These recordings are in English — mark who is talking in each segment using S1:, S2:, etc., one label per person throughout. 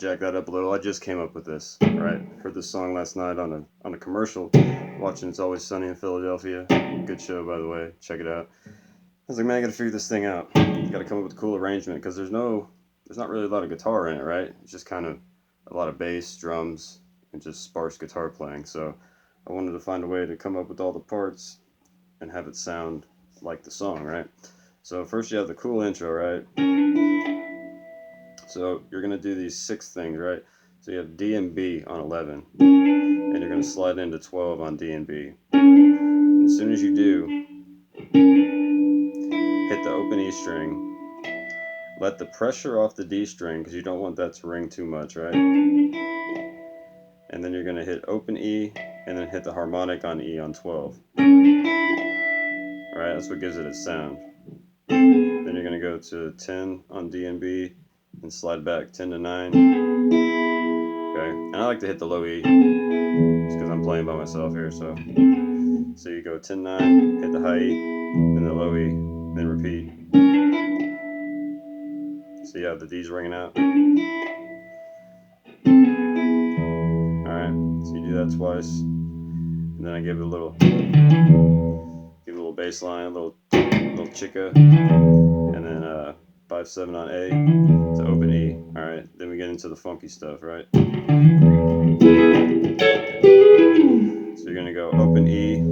S1: jack that up a little. I just came up with this, right? Heard this song last night on a commercial, watching It's Always Sunny in Philadelphia. Good show, by the way. Check it out. I was like, man, I gotta figure this thing out. Gotta come up with a cool arrangement, because there's not really a lot of guitar in it, right? It's just kind of a lot of bass, drums, and just sparse guitar playing. So I wanted to find a way to come up with all the parts and have it sound like the song, right? So first you have the cool intro, right? So you're going to do these 6 things, right? So you have D and B on 11, and you're going to slide into 12 on D and B. And as soon as you do, hit the open E string, let the pressure off the D string, because you don't want that to ring too much, right? And then you're going to hit open E, and then hit the harmonic on E on 12. Alright, that's what gives it its sound. Then you're going to go to 10 on D and B, and slide back 10 to 9. Okay, and I like to hit the low E, just because I'm playing by myself here. So you go 10, 9, hit the high E, then the low E, then repeat. So you have the D's ringing out. Alright, so you do that twice, and then I give it a little bass line, a little chica, and then 5/7 on A to open E. Alright, then we get into the funky stuff, right? So you're going to go open E,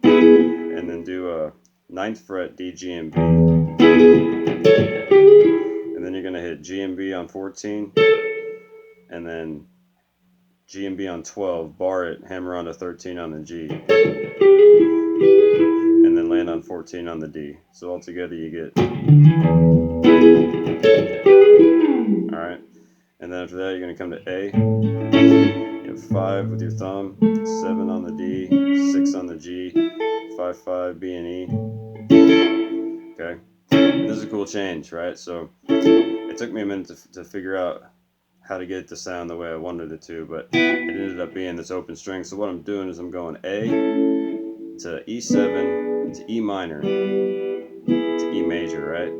S1: and then do a 9th fret D, G, and B. And then you're going to hit G and B on 14, and then G and B on 12, bar it, hammer on to 13 on the G, and then land on 14 on the D. So altogether you get... Alright, and then after that you're going to come to A. You have 5 with your thumb, 7 on the D, 6 on the G, 5, 5, B and E. Okay, and this is a cool change, right? So it took me a minute to figure out how to get it to sound the way I wanted it to, but it ended up being this open string. So what I'm doing is I'm going A to E7 to E minor to E major, right?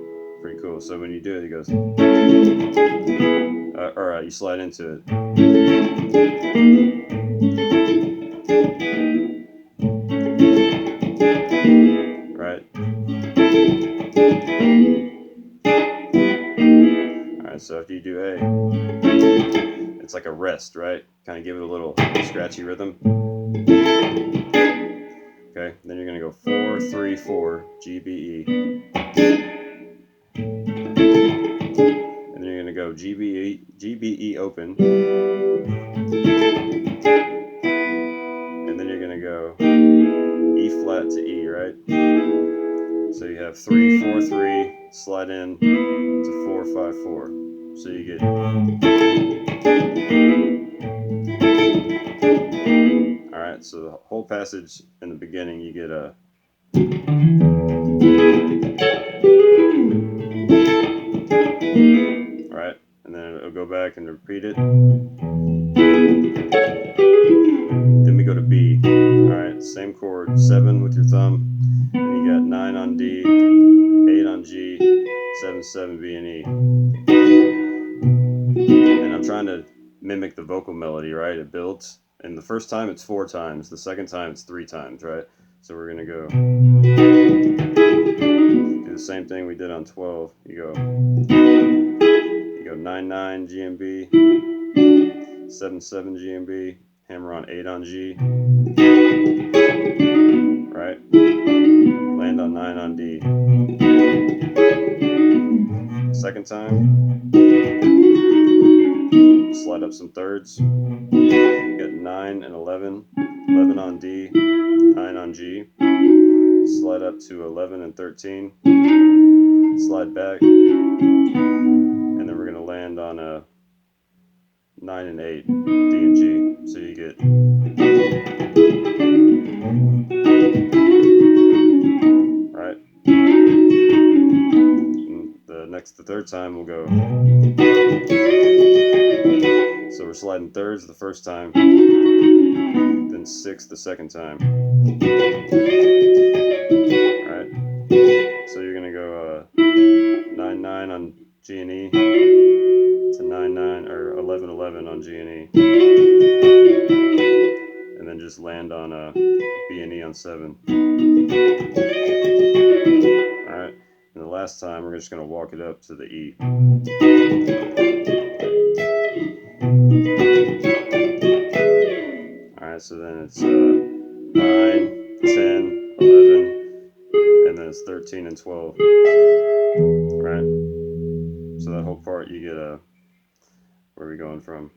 S1: Pretty cool. So when you do it, it goes, you slide into it. Right? Alright, so after you do A, it's like a rest, right? Kind of give it a little scratchy rhythm. Okay, then you're going to go 4, 3, 4, G, B, E. And then you're going to go G, B, E open. And then you're going to go E flat to E, right? So you have 3, 4, 3, slide in to 4, 5, 4. So you get... Alright, so the whole passage in the beginning you get a... Alright, and then it'll go back and repeat it. Then we go to B. Alright, same chord, 7 with your thumb. Then you got 9 on D, 8 on G, 7, 7, B and E. And I'm trying to mimic the vocal melody, right? It builds. And the first time it's 4 times, the second time it's 3 times, right? So we're gonna go do the same thing we did on 12. You go 9, 9, G and B, 7, 7, G and B, hammer on 8 on G, right? Land on 9 on D. Second time, slide up some thirds. You got 9 and 11, 11 on D, 9 on G. Slide up to 11 and 13. Slide back, and then we're going to land on a 9 and 8, D and G. So you get... Right? And the third time we'll go... So we're sliding thirds the first time, then 6 the second time. Alright? So you're going to go 9, 9 on G and E to 9, 9 9 or 11 11 on G and E, and then just land on B and E on 7. All right, and the last time we're just going to walk it up to the E. All right, so then it's 9, 10, 11, and then it's 13 and 12. Right? So that whole part you get a, where are we going from?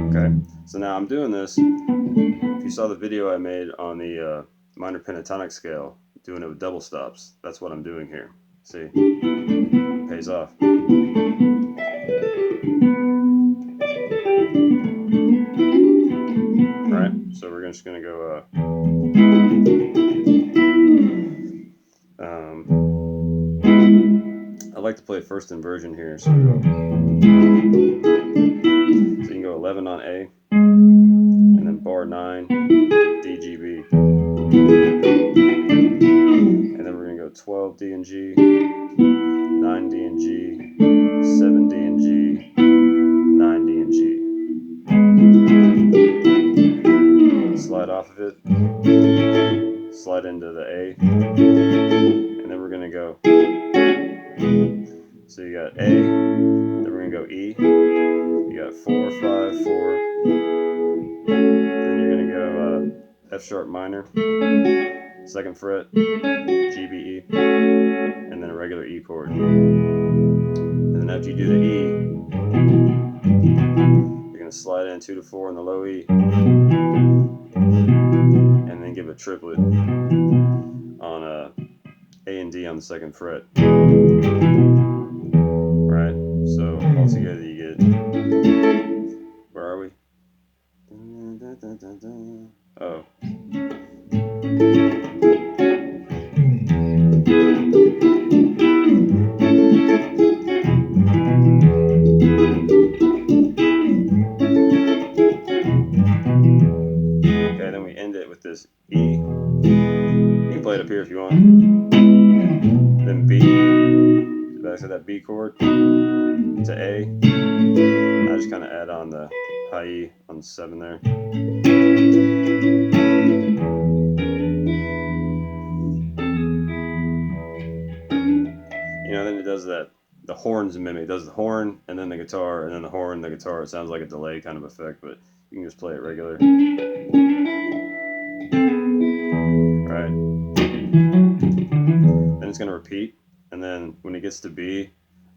S1: Okay, so now I'm doing this. If you saw the video I made on the minor pentatonic scale, doing it with double stops, that's what I'm doing here. See? It pays off. Alright, so we're just going to go I like to play first inversion here, so you can go 11 on A, and then bar 9, D, G, B. And then we're going to go 12 D and G, 9 D and G, 7 D and G, 9 D and G. Slide off of it, slide into the A, and then we're going to go. So you got A, then we're going to go E, you got 4, 5, 4, then you're going to go F sharp minor, 2nd fret, G, B, E, and then a regular E chord. And then after you do the E, you're going to slide in 2 to 4 in the low E, and then give a triplet on A and D on the 2nd fret. Right? So all together you get, where are we? Oh. Okay, then we end it with this E. You can play it up here if you want. Then B, back to that B chord, to A. I just kind of add on the high E on 7 there. You know, then it does that, the horns mimic. It does the horn, and then the guitar, and then the horn, the guitar. It sounds like a delay kind of effect, but you can just play it regular. Right. Then it's going to repeat, and then when it gets to B,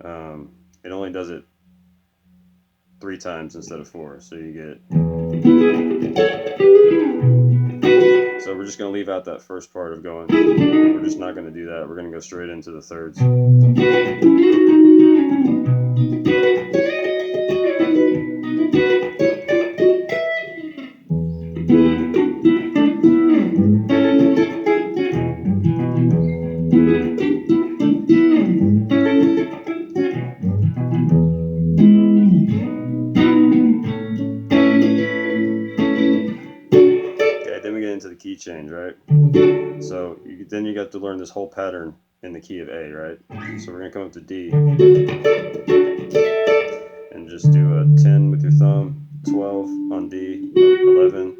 S1: it only does it 3 times instead of 4. So you get. So we're just going to leave out that first part of going. We're just not going to do that. We're going to go straight into the thirds. Into the key change, right? So then you got to learn this whole pattern in the key of A, right? So we're going to come up to D and just do a 10 with your thumb, 12 on D, 11,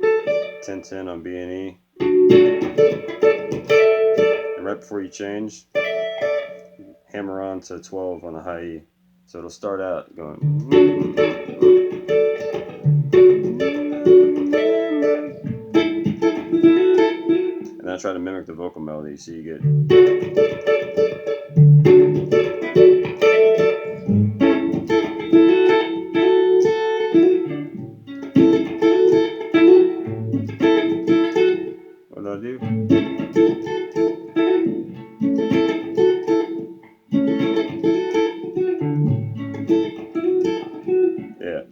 S1: 10, 10 on B and E. And right before you change, hammer on to 12 on the high E. So it'll start out going. And I try to mimic the vocal melody, so you get. What do I do? Yeah.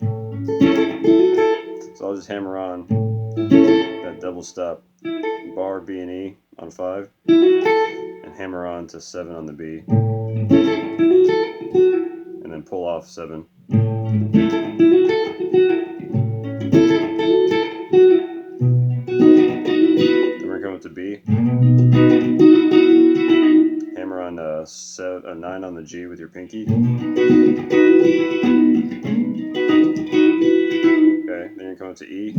S1: So I'll just hammer on that double stop bar B and E on 5 and hammer on to 7 on the B and then pull off 7. Then we're going to B. Hammer on 9 on the G with your pinky. Okay, then you're going to E.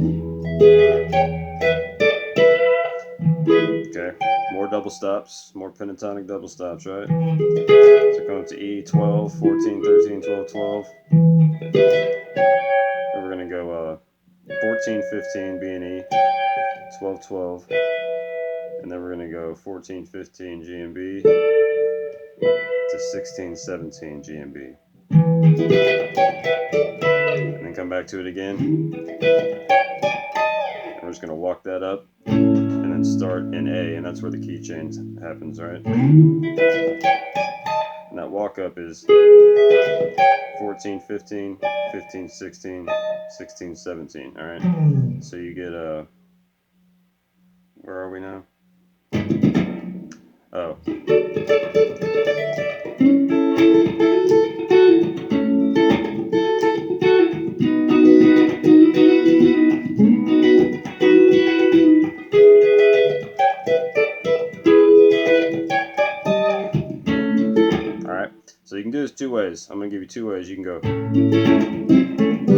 S1: Okay, more double stops, more pentatonic double stops, right? So going to E, 12, 14, 13, 12, 12. And we're going to go 14, 15, B and E, 12, 12. And then we're going to go 14, 15, G and B to 16, 17, G and B. And then come back to it again. And we're just going to walk that up and then start in A, and that's where the key change happens, right? And that walk up is 14, 15, 15, 16, 16, 17, all right? So you get where are we now? Oh. Alright, so you can do this 2 ways. I'm going to give you 2 ways. You can go, you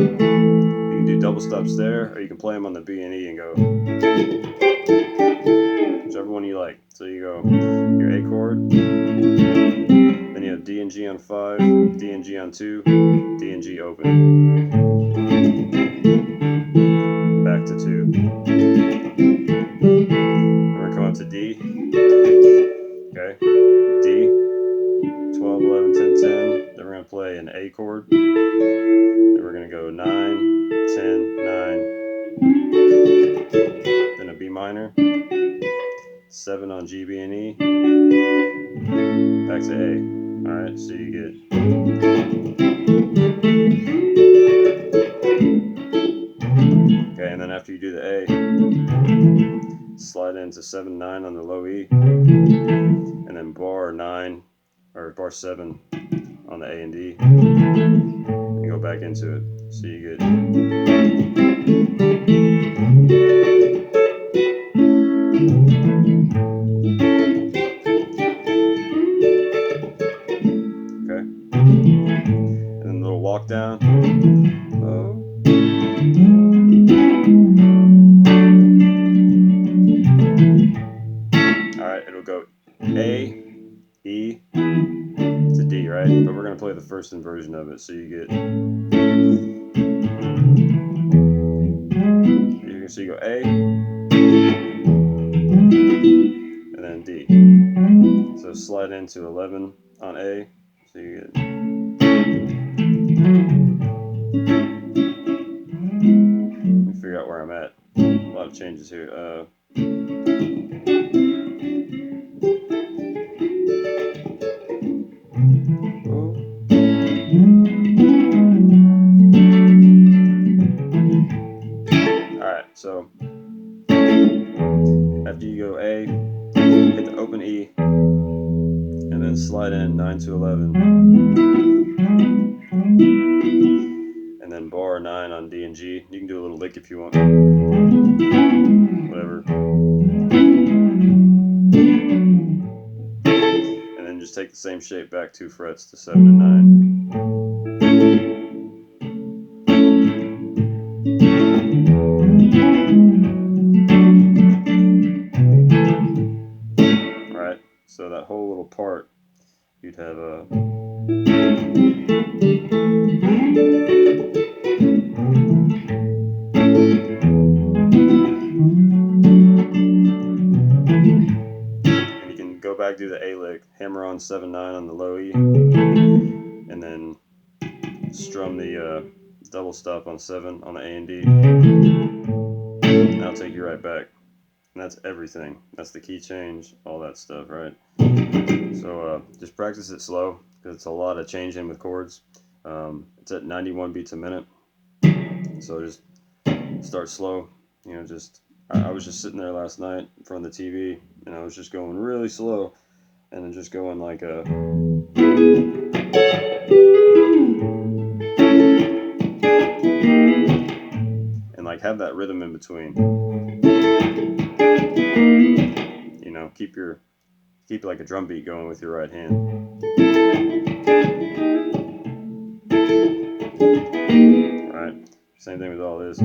S1: can do double stops there, or you can play them on the B and E and go, whichever one you like. So you go your A chord, then you have D and G on 5, D and G on 2, D and G open, back to 2. Then we're going to D, okay, D, 12, 11, 10, 10. Then we're going to play an A chord. Then we're going to go 9, 10, 9. Then a B minor. 7 on G, B, and E. Back to A. Alright, so you get. Okay, and then after you do the A, slide into 7, 9 on the low E. And then bar 9, or bar 7 on the A and D, and go back into it. So you get. Okay. And then a little walk down. Oh. Alright, it'll go A, E to D, right? But we're going to play the first inversion of it. So you get. So you go A, and then D. So slide into 11 on A. So you get. Let me figure out where I'm at. A lot of changes here. Alright, so after you go A, hit the open E, and then slide in 9 to 11. And then bar 9 on D and G. You can do a little lick if you want. Whatever. And then just take the same shape back 2 frets to 7 and 9. Alright, so that whole little part, you'd have a. Go back, do the A lick, hammer on 7, 9 on the low E, and then strum the double stop on 7 on the A and D. And I'll take you right back. And that's everything. That's the key change, all that stuff, right? So just practice it slow, because it's a lot of changing with chords. It's at 91 beats a minute. So just start slow, you know, just. I was just sitting there last night in front of the TV, and I was just going really slow, and then just going like a. have that rhythm in between. You know, keep like a drum beat going with your right hand. Alright, same thing with all this.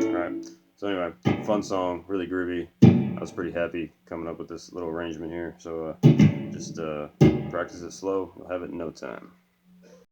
S1: Alright, so anyway, fun song, really groovy. I was pretty happy coming up with this little arrangement here, so just practice it slow, you'll have it in no time.